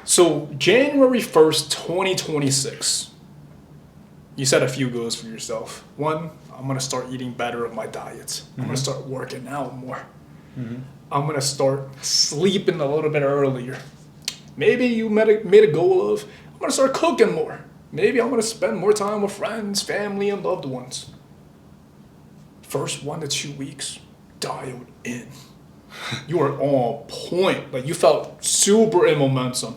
So January 1st, 2026, you set a few goals for yourself. One, I'm gonna start eating better of my diet. I'm gonna start working out more. I'm gonna start sleeping a little bit earlier. Maybe you made a goal of, I'm gonna start cooking more. Maybe I'm gonna spend more time with friends, family, and loved ones. First 1 to 2 weeks, dialed in. You were on point. Like you felt super in momentum.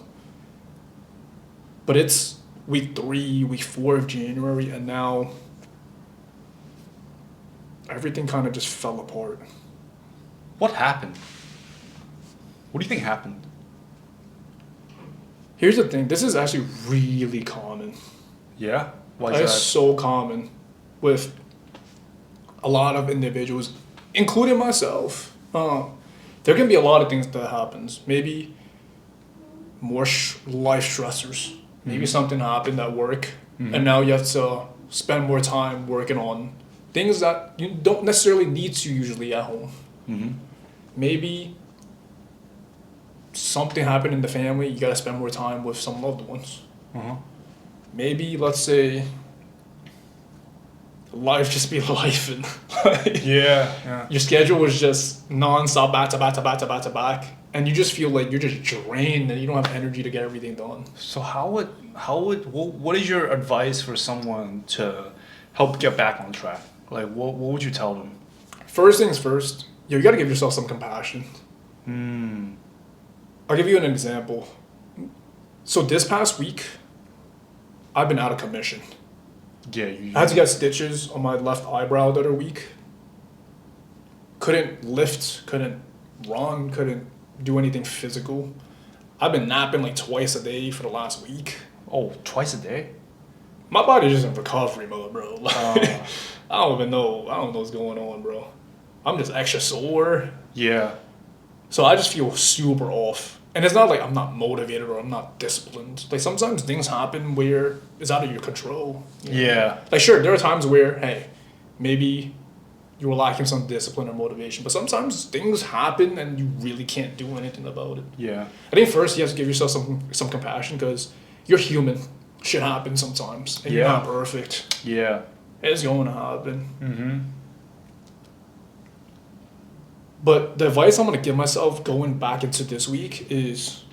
But it's week 3, week 4 of January, and now everything kind of just fell apart. What happened? What do you think happened? Here's the thing, this is actually really common. Yeah? Why It's is that? so common with a lot of individuals, including myself. There can be a lot of things that happens. Maybe more life stressors. Maybe something happened at work, and now you have to spend more time working on things that you don't necessarily need to usually at home. Maybe something happened in the family, you gotta spend more time with some loved ones. Maybe, let's say, life just be life and Yeah. your schedule was just non-stop back to back to back to back to back, and you just feel like you're just drained and you don't have energy to get everything done. So what is your advice for someone to help get back on track? Like, what would you tell them? First things first, you gotta give yourself some compassion. I'll give you an example. So this past week, I've been out of commission. Yeah, I had to get stitches on my left eyebrow the other week. Couldn't lift, couldn't run, couldn't do anything physical. I've been napping like twice a day for the last week. Oh, twice a day? My body's just in recovery mode, bro. Like, I don't even know. I don't know what's going on, bro. I'm just extra sore. Yeah. So I just feel super off. And it's not like I'm not motivated or I'm not disciplined. Like sometimes things happen where it's out of your control. You know? Yeah. Like sure, there are times where, hey, maybe you were lacking some discipline or motivation. But sometimes things happen and you really can't do anything about it. Yeah. I think first you have to give yourself some compassion because you're human. Shit happens sometimes. And you're Yeah. not perfect. Yeah. It's going to happen. But the advice I'm going to give myself going back into this week is,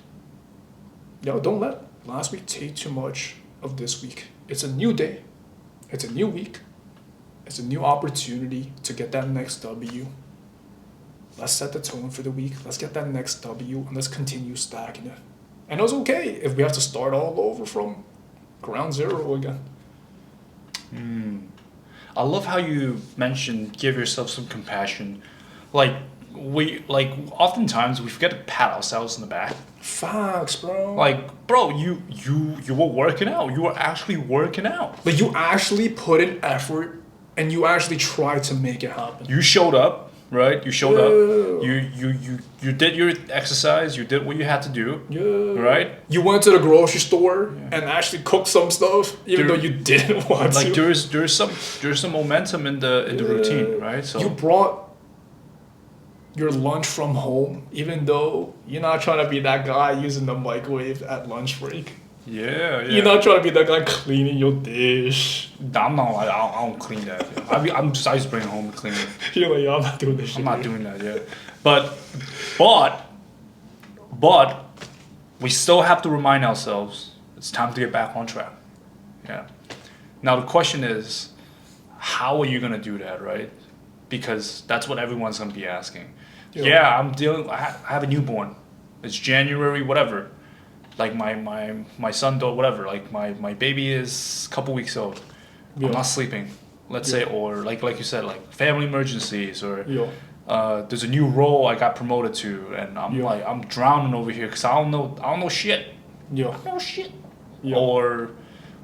don't let last week take too much of this week. It's a new day. It's a new week. It's a new opportunity to get that next W. Let's set the tone for the week. Let's get that next W and let's continue stacking it. And it's okay if we have to start all over from ground zero again. I love how you mentioned give yourself some compassion. Oftentimes we forget to pat ourselves in the back. Facts, bro. Like, bro, you were working out. You were actually working out. But you actually put in effort and you actually tried to make it happen. You showed up, right? You showed up. Yeah. You did your exercise. You did what you had to do. Yeah. Right? You went to the grocery store and actually cooked some stuff, even There- though you didn't want Like to. there's some momentum in the routine, right? So You brought your lunch from home, even though you're not trying to be that guy using the microwave at lunch break. yeah. You're not trying to be that guy cleaning your dish. I'm not. I don't clean that. I just bring it home and clean it. You're like, yo, I'm not doing this shit. I'm not doing that yet. But we still have to remind ourselves it's time to get back on track. Yeah. Now the question is, how are you gonna do that, right? Because that's what everyone's gonna be asking. Yeah. Yeah, I have a newborn. It's January, whatever. Like my son, whatever. Like my baby is a couple weeks old. Yeah. I'm not sleeping. Let's say, or like you said, like family emergencies, or there's a new role I got promoted to, and I'm drowning over here because I don't know shit. Yeah. I don't know shit. Yeah. Or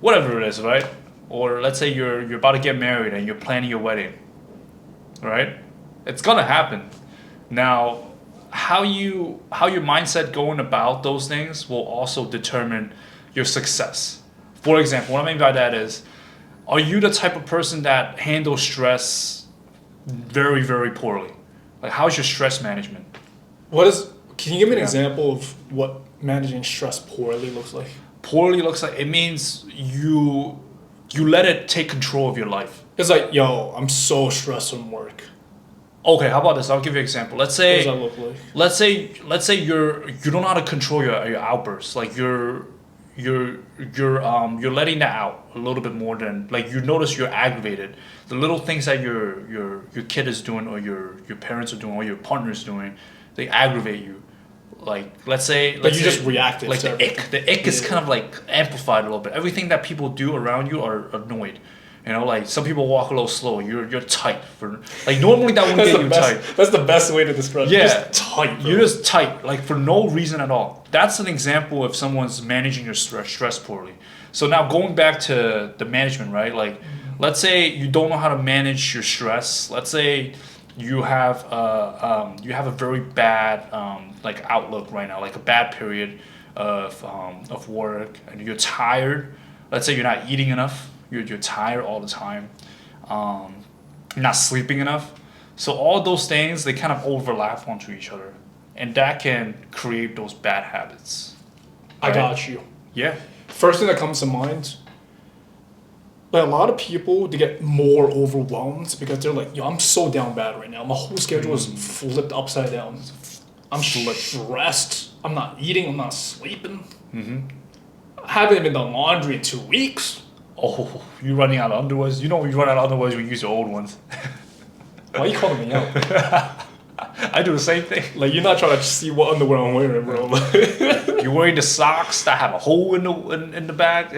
whatever it is, right? Or let's say you're about to get married and you're planning your wedding, right? It's gonna happen. Now, how your mindset going about those things will also determine your success. For example, what I mean by that is, are you the type of person that handles stress very, very poorly? Like, how's your stress management? Can you give me an example of what managing stress poorly looks like? Poorly looks like it means you let it take control of your life. It's like, yo, I'm so stressed from work. Okay, how about this? I'll give you an example. Let's What does say that look like? let's say you don't know how to control your outbursts. Like you're letting that out a little bit more than, like, you notice you're aggravated. The little things that your kid is doing, or your parents are doing, or your partner is doing, they aggravate you. Like let's say Like you say, just reactive like to everything. the ick is kind of like amplified a little bit. Everything that people do around you are annoyed. You know, like some people walk a little slow. You're tight for, like, normally that wouldn't get you tight. That's the best way to describe it. Yeah, Just tight, bro. you're just tight, like for no reason at all. That's an example of someone's managing your stress poorly. So now going back to the management, right? Like, let's say you don't know how to manage your stress. Let's say you have a very bad like outlook right now, like a bad period of work, and you're tired. Let's say you're not eating enough. You're tired all the time. You're not sleeping enough. So all those things, they kind of overlap onto each other, and that can create those bad habits. I Right? got you. Yeah. First thing that comes to mind, like, a lot of people, they get more overwhelmed because they're like, yo, I'm so down bad right now. My whole schedule is flipped upside down. I'm stressed. I'm not eating. I'm not sleeping. I haven't even done laundry in 2 weeks. Oh, you're running out of underwears. You know you run out of underwears when you use your old ones. Why are you calling me out? I do the same thing. Like, you're not trying to see what underwear I'm wearing, bro. You're wearing the socks that have a hole in the back.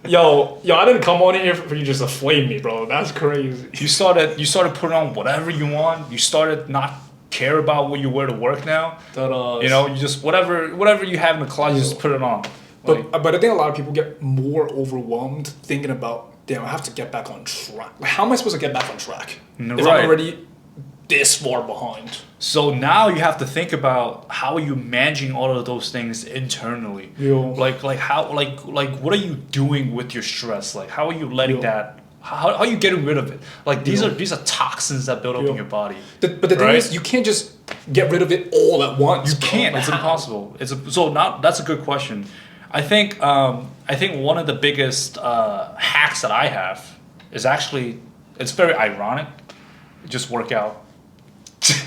yo, I didn't come on here for you just to flame me, bro. That's crazy. You started putting on whatever you want. You started not care about what you wear to work now. You know, you just whatever you have in the closet, you just put it on. Like, But I think a lot of people get more overwhelmed thinking about, damn, I have to get back on track. Like, how am I supposed to get back on track if Right. I'm already this far behind? so now you have to think about, how are you managing all of those things internally? Yo. Like how like what are you doing with your stress? Like how are you letting Yo. that? How are you getting rid of it? Like these Yo. are toxins that build up Yo. in your body. But the thing Right. is, you can't just get rid of it all at once. You bro. can't. It's How? impossible. That's a good question. I think one of the biggest hacks that I have is actually, it's very ironic. Just work out.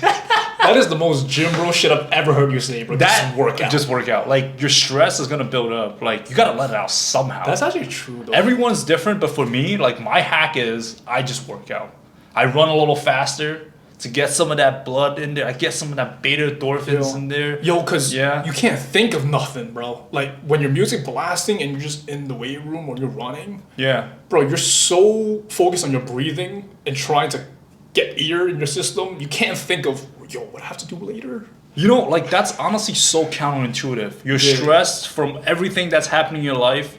That is the most gym bro shit I've ever heard you say, bro. Just work out. Just work out. Like your stress is gonna build up. Like you gotta let it out somehow. That's actually true, though. Everyone's different, but for me, like my hack is I just work out. I run a little faster to get some of that blood in there. I get some of that beta endorphins in there. Yo, cause Yeah. you can't think of nothing, bro. Like when your music blasting and you're just in the weight room or you're running, Yeah. bro, you're so focused on your breathing and trying to get air in your system, you can't think of, yo, what I have to do later. You know, like that's honestly so counterintuitive. You're Yeah. stressed from everything that's happening in your life,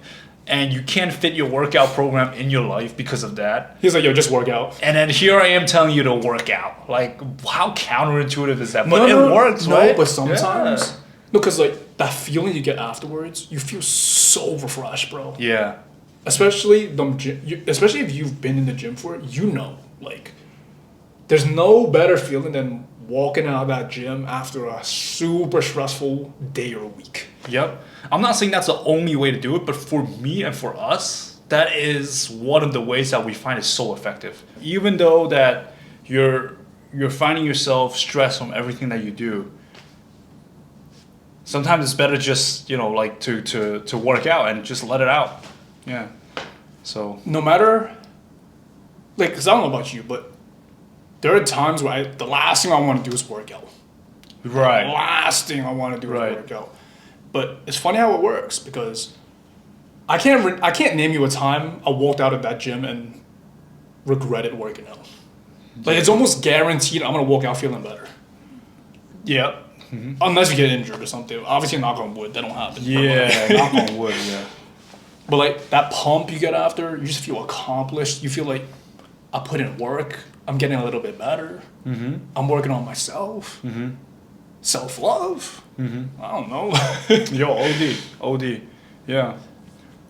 and you can't fit your workout program in your life because of that. He's like, yo, just work out. And then here I am telling you to work out. Like, how counterintuitive is that? But it works, no, right? but sometimes, Yeah. no, cause like that feeling you get afterwards, you feel so refreshed, bro. Yeah. Especially especially if you've been in the gym for it, you know, like, there's no better feeling than walking out of that gym after a super stressful day or week. Yep. I'm not saying that's the only way to do it, but for me and for us, that is one of the ways that we find it so effective. Even though that you're finding yourself stressed from everything that you do, sometimes it's better just, like to work out and just let it out. Yeah. So No matter, like, cause I don't know about you, but there are times where the last thing I want to do is work out. The right. last thing I want to do Right. is work out. But it's funny how it works because I can't name you a time I walked out of that gym and regretted working out. Like, it's almost guaranteed I'm gonna walk out feeling better. Yep. Unless you get injured or something. Obviously, knock on wood, that don't happen. Yeah. Knock on wood. Yeah. But like that pump you get after, you just feel accomplished. You feel like I put in work. I'm getting a little bit better. Mm-hmm. I'm working on myself. Mm-hmm. Self-love. Mm-hmm. I don't know. Yo, OD. Yeah.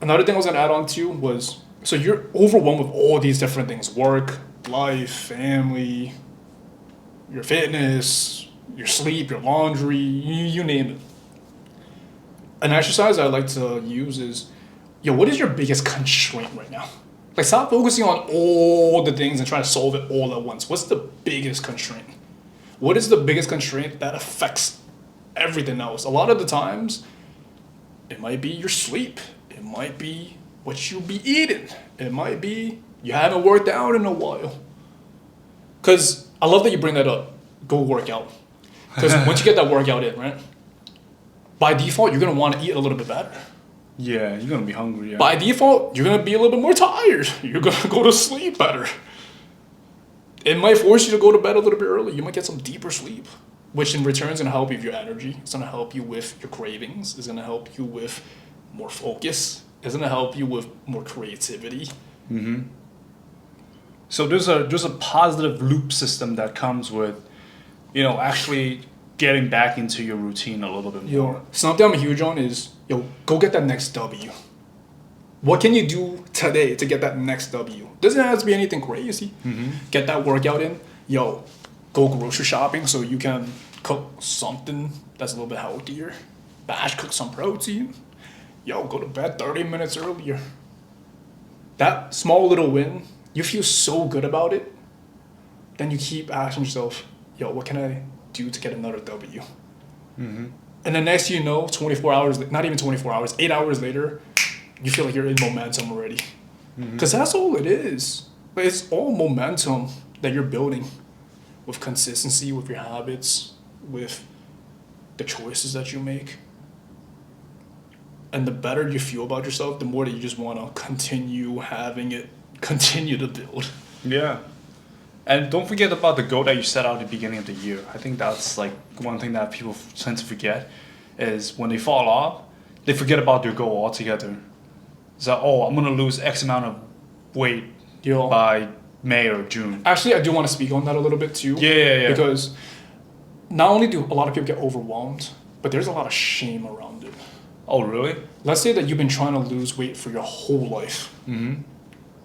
Another thing I was gonna add on to was, so you're overwhelmed with all these different things: work, life, family, your fitness, your sleep, your laundry, you name it. an exercise I like to use is, yo, what is your biggest constraint right now? Like, stop focusing on all the things and trying to solve it all at once. What's the biggest constraint? What is the biggest constraint that affects everything else? A lot of the times, it might be your sleep. It might be what you'll be eating. It might be you haven't worked out in a while. Because I love that you bring that up. Go work out. Because once you get that workout in, right? By default, you're going to want to eat a little bit better. Yeah, you're gonna be hungry. Yeah. By default, you're going to be a little bit more tired. You're going to go to sleep better. It might force you to go to bed a little bit early. You might get some deeper sleep, which in return is going to help you with your energy. It's going to help you with your cravings. It's going to help you with more focus. It's going to help you with more creativity. Mm-hmm. So there's a positive loop system that comes with, actually getting back into your routine a little bit more. Yo, something I'm huge on is, go get that next W. What can you do today to get that next W? Doesn't have to be anything crazy. Mm-hmm. Get that workout in. Go grocery shopping so you can cook something that's a little bit healthier. Batch cook some protein. Go to bed 30 minutes earlier. That small little win, you feel so good about it. Then you keep asking yourself, what can I do to get another W? Mm-hmm. And the next you know, 24 hours, not even 24 hours, 8 hours later, you feel like you're in momentum already. Because that's all it is. But it's all momentum that you're building with consistency, with your habits, with the choices that you make. And the better you feel about yourself, the more that you just want to continue having it, continue to build. Yeah. And don't forget about the goal that you set out at the beginning of the year. I think that's like one thing that people tend to forget is when they fall off, they forget about their goal altogether. It's like, I'm going to lose X amount of weight by May or June. Actually, I do want to speak on that a little bit too. Yeah. Because not only do a lot of people get overwhelmed, but there's a lot of shame around it. Oh, really? Let's say that you've been trying to lose weight for your whole life. Mm-hmm.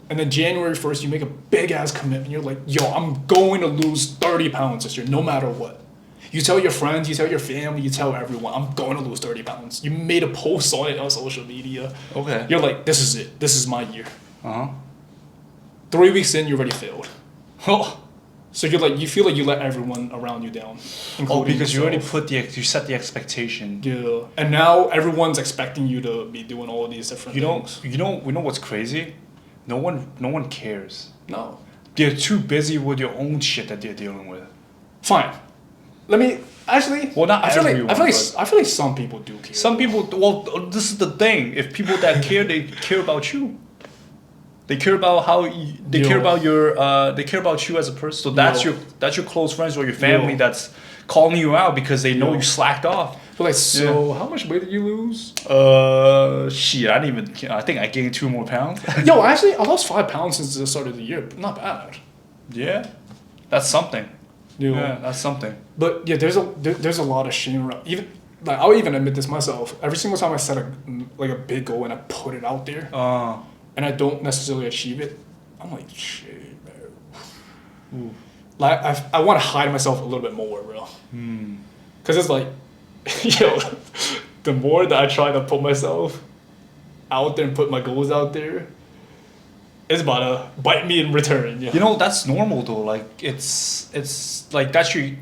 And then January 1st, you make a big ass commitment. You're like, I'm going to lose 30 pounds this year, no matter what. You tell your friends, you tell your family, you tell everyone, I'm going to lose 30 pounds. You made a post on it on social media. Okay. You're like, this is it. This is my year. Uh-huh. 3 weeks in, you already failed. Oh. So you feel like you let everyone around you down. Because you already yourself. you set the expectation. Yeah. And now everyone's expecting you to be doing all these different things. We know what's crazy? No one cares. No. They're too busy with your own shit that they're dealing with. Fine. Let me actually. Well, not I feel everyone, I feel like some people do care. Some people. Well, this is the thing. If people that care, they care about you. They care about they care about your. They care about you as a person. So that's your close friends or your family that's calling you out because they know you slacked off. But how much weight did you lose? Shit, I didn't even. I think I gained 2 more pounds. Actually, I lost 5 pounds since the start of the year. Not bad. Yeah, that's something. Yeah, that's something. But there's a lot of shame around. Even like I'll even admit this myself. Every single time I set a big goal and I put it out there, and I don't necessarily achieve it, I'm like, shit, man. Ooh. Like I want to hide myself a little bit more, bro. Because it's like, the more that I try to put myself out there and put my goals out there, it's about to bite me in return. Yeah. That's normal though. Like it's like that's your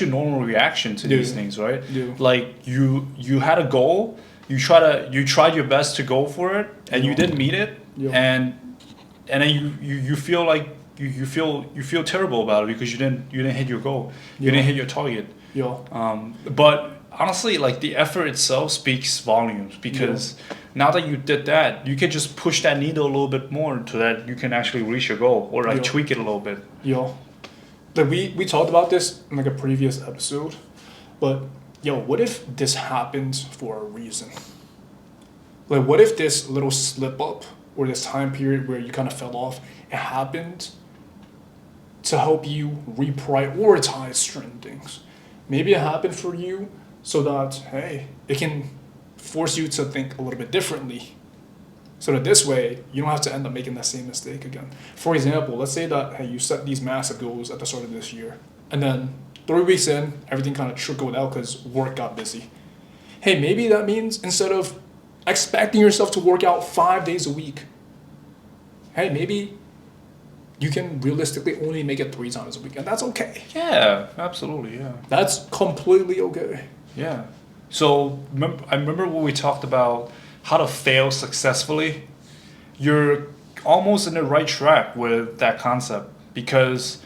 normal reaction to these things, right? Yeah. Like you had a goal, you tried your best to go for it, and you didn't meet it, and then you feel like you feel terrible about it because you didn't hit your goal, you didn't hit your target. But honestly, like the effort itself speaks volumes because now that you did that, you can just push that needle a little bit more so that you can actually reach your goal or like tweak it a little bit. Like we talked about this in like a previous episode, but what if this happened for a reason? Like what if this little slip up or this time period where you kind of fell off, it happened to help you reprioritize certain things. Maybe it happened for you so that, hey, it can force you to think a little bit differently. So that this way, you don't have to end up making that same mistake again. For example, let's say that, hey, you set these massive goals at the start of this year, and then 3 weeks in, everything kind of trickled out because work got busy. Hey, maybe that means instead of expecting yourself to work out 5 days a week, hey, maybe you can realistically only make it 3 times a week, and that's okay. Yeah, absolutely. Yeah. That's completely okay. Yeah. So I remember when we talked about how to fail successfully. You're almost in the right track with that concept, because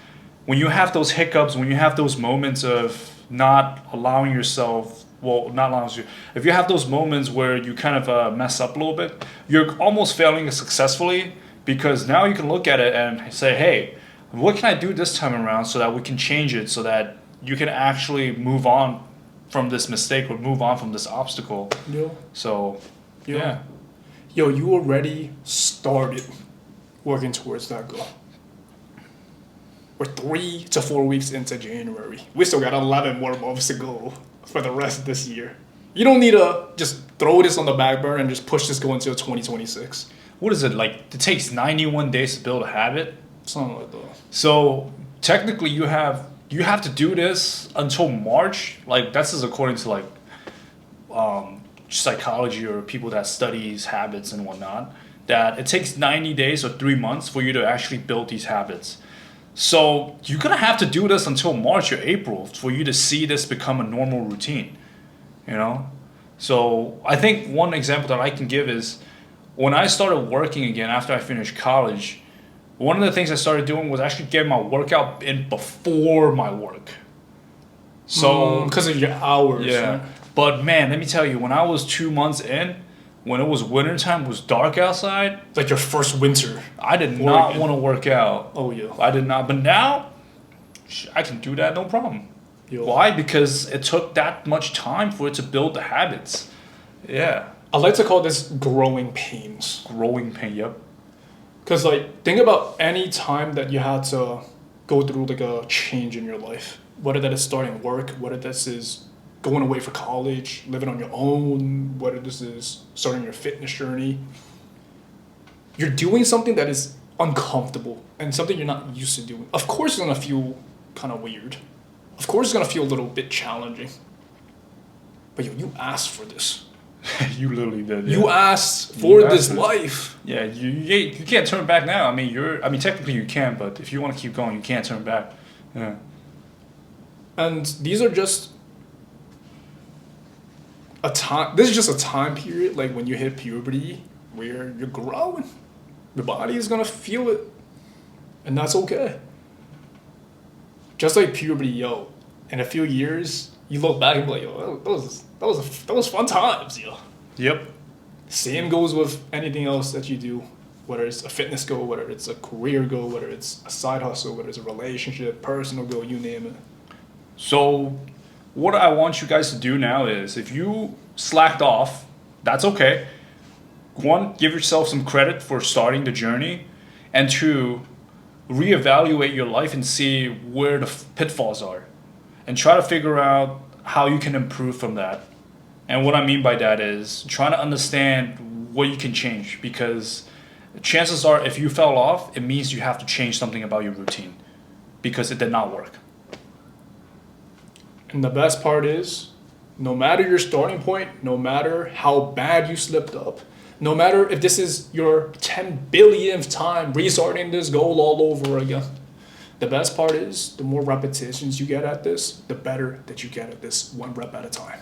when you have those hiccups, when you have those moments of not allowing yourself, well, not allowing you, if you have those moments where you kind of mess up a little bit, you're almost failing successfully, because now you can look at it and say, hey, what can I do this time around so that we can change it, so that you can actually move on from this mistake or move on from this obstacle. Yo, So, yo, yeah. yo, you already started working towards that goal. We're 3 to 4 weeks into January. We still got 11 more months to go for the rest of this year. You don't need to just throw this on the back burner and just push this goal until 2026. What is it like? It takes 91 days to build a habit. Something like that. So technically, you have to do this until March. Like that's just according to like psychology or people that studies habits and whatnot. That it takes 90 days or 3 months for you to actually build these habits. So you're gonna have to do this until March or April for you to see this become a normal routine. You know. So I think one example that I can give is when I started working again after I finished college. One of the things I started doing was actually getting my workout in before my work. So, because of your hours. yeah. Right? But man, let me tell you, when I was 2 months in, when it was wintertime, it was dark outside, It's like your first winter. I did not Oregon. want to work out. Oh, yeah. I did not. But now, I can do that no problem. Yo. Why? Because it took that much time for it to build the habits. Yeah. I like to call this growing pains. Growing pain, yep. Because, like, think about any time that you had to go through, like, a change in your life. Whether that is starting work, whether this is going away for college, living on your own, whether this is starting your fitness journey. You're doing something that is uncomfortable and something you're not used to doing. Of course, it's going to feel kind of weird. Of course, it's going to feel a little bit challenging. But you asked for this. You literally did. You Yeah. asked for You this asked it. life. Yeah, you can't turn back now. I mean technically you can, but if you want to keep going, you can't turn back. Yeah. And these are just a time. This is just a time period, like when you hit puberty, where you're growing. Your body is gonna feel it, and that's okay. Just like puberty, yo. In a few years, you look back and be like, yo, that was fun times, yo. Yep. Same goes with anything else that you do, whether it's a fitness goal, whether it's a career goal, whether it's a side hustle, whether it's a relationship, personal goal, you name it. So what I want you guys to do now is if you slacked off, that's okay. One, give yourself some credit for starting the journey, and two, reevaluate your life and see where the pitfalls are and try to figure out how you can improve from that. And what I mean by that is trying to understand what you can change, because chances are if you fell off, it means you have to change something about your routine because it did not work. And the best part is, no matter your starting point, no matter how bad you slipped up, no matter if this is your 10 billionth time restarting this goal all over again, the best part is, the more repetitions you get at this, the better that you get at this, one rep at a time.